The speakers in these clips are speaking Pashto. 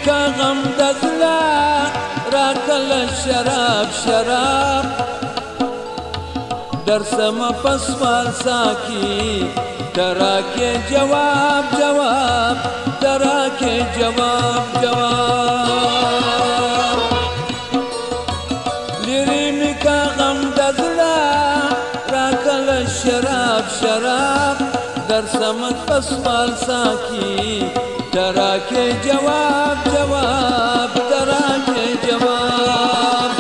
کا غم دزلا راکل شراب شراب درسم پسوال ساکی درا کے جواب جواب درا کے جواب جواب لیری می کا غم دزلا راکل شراب شراب درسم پسوال ساکی درا کے جواب جواب درا کے جواب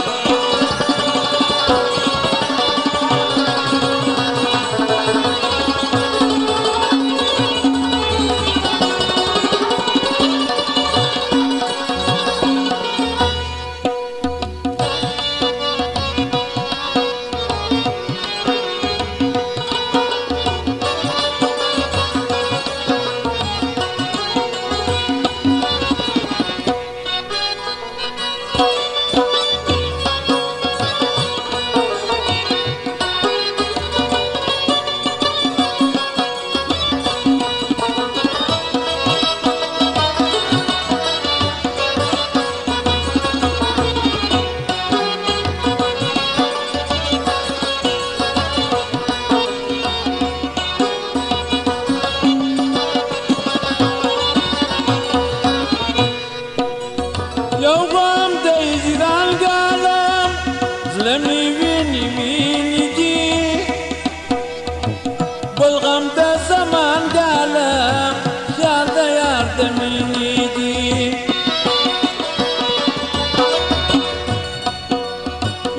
بلغم دا زمان قالم خيال دا يار دا مني دي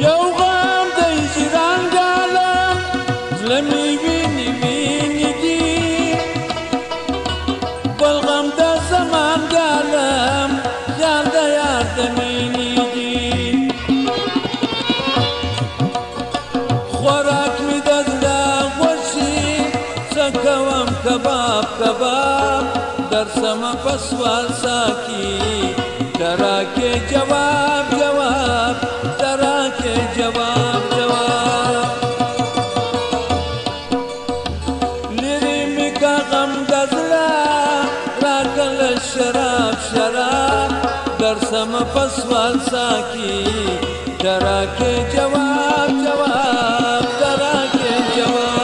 يو غام دا يجران قالم ظلمي بيني بيني دي بلغم دا زمان قالم خيال دا يار دا مني دي خوراك مي دزلا کوم کباب کباب درسم پسوال ساکی درا کے جواب جواب درا کے جواب جواب لیری می کا غم دزلا راکل شراب شراب درسم پسوال ساکی درا کے جواب جواب درا کے جواب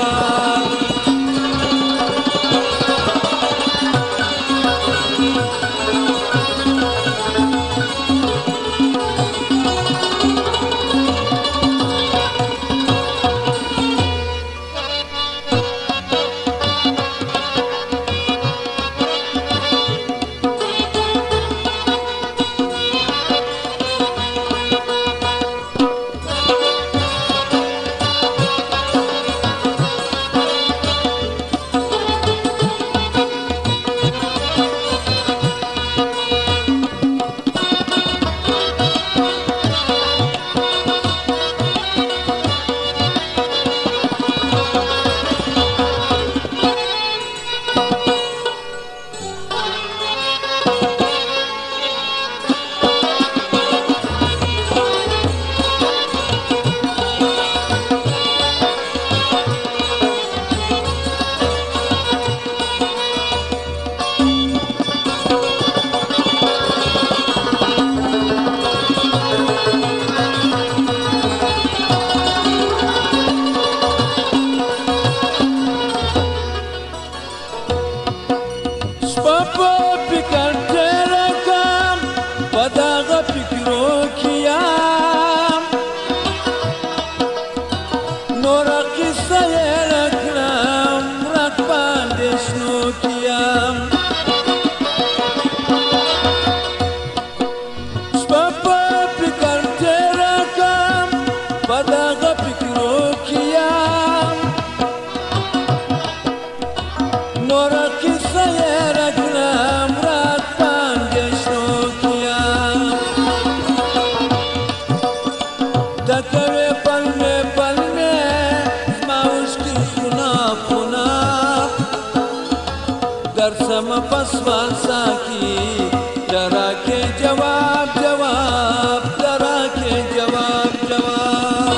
درسم پسوال ساکی درا کے جواب جواب درا کے جواب جواب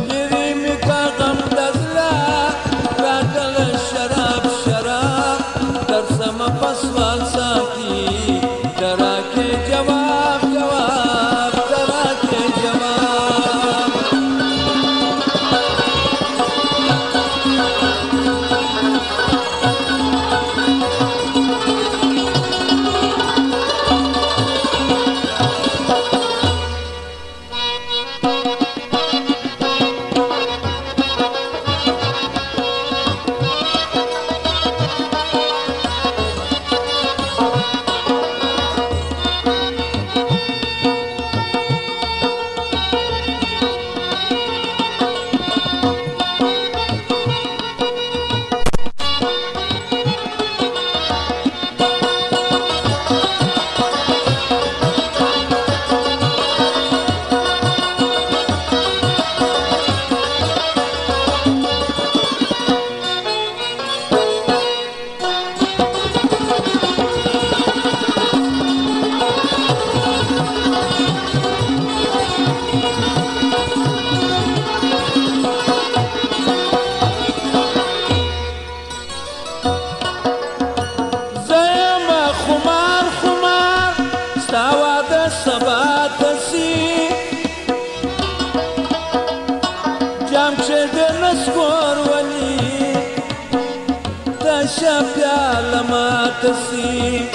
لیری می کا غم دزلا راکل شراب شراب درسم پسوال نسکور ولی تشا پیاله ماته سي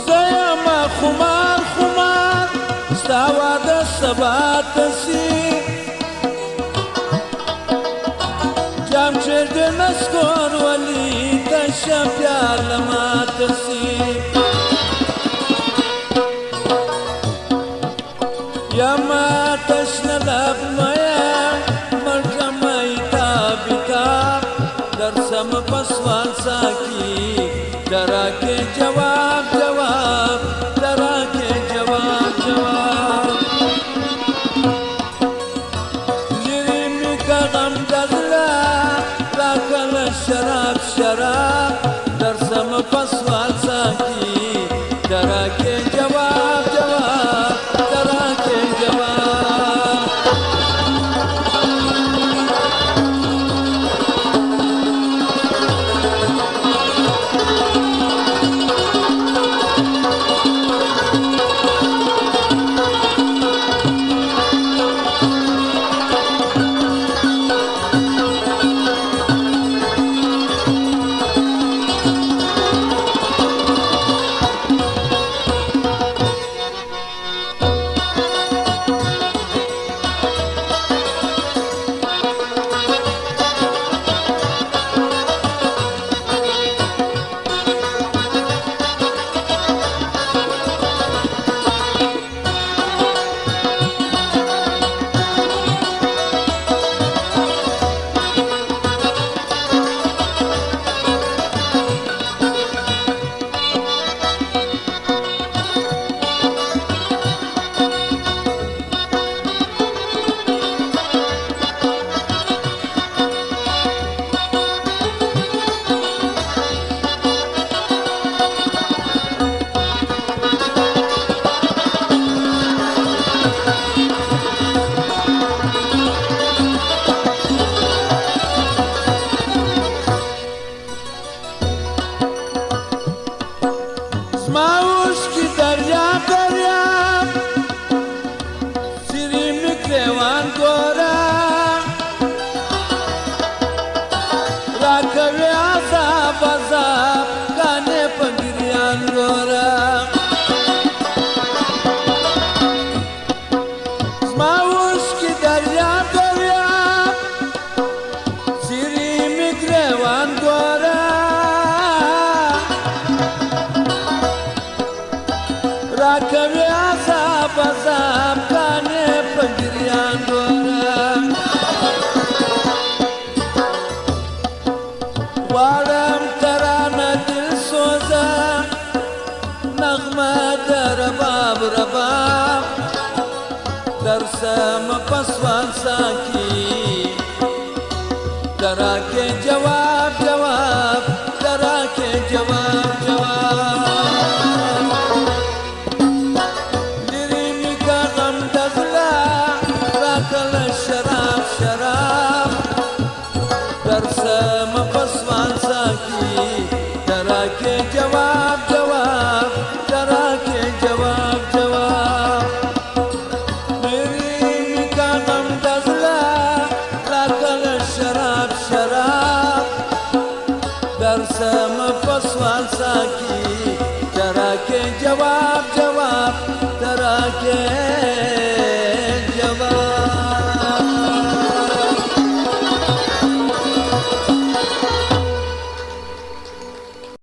زه یمه خمار خمار ستا واده سبا ته سي جام چې د نسکور ولی تشا پیاله ماته سي یما تشنه لبمایا مرکمای تابیتا درسم پسوان ساکی درا کے جواب جواب درا کے جواب جواب لیری می کا غم دزلا راکل شراب شراب درسم پسوان ساکی درا کے جواب جواب راکوي عذاب عذاب کانه پګریان ګورا وارم ترانه دل سوزا نغمه در باب رباب درسم پسوان ساکی درا کے جواب جواب درا کے جواب جواب شراب شراب درسم پسوان ساکی درا کے جواب جواب درا کے جواب جواب میری کا غم دزلا راکل شراب شراب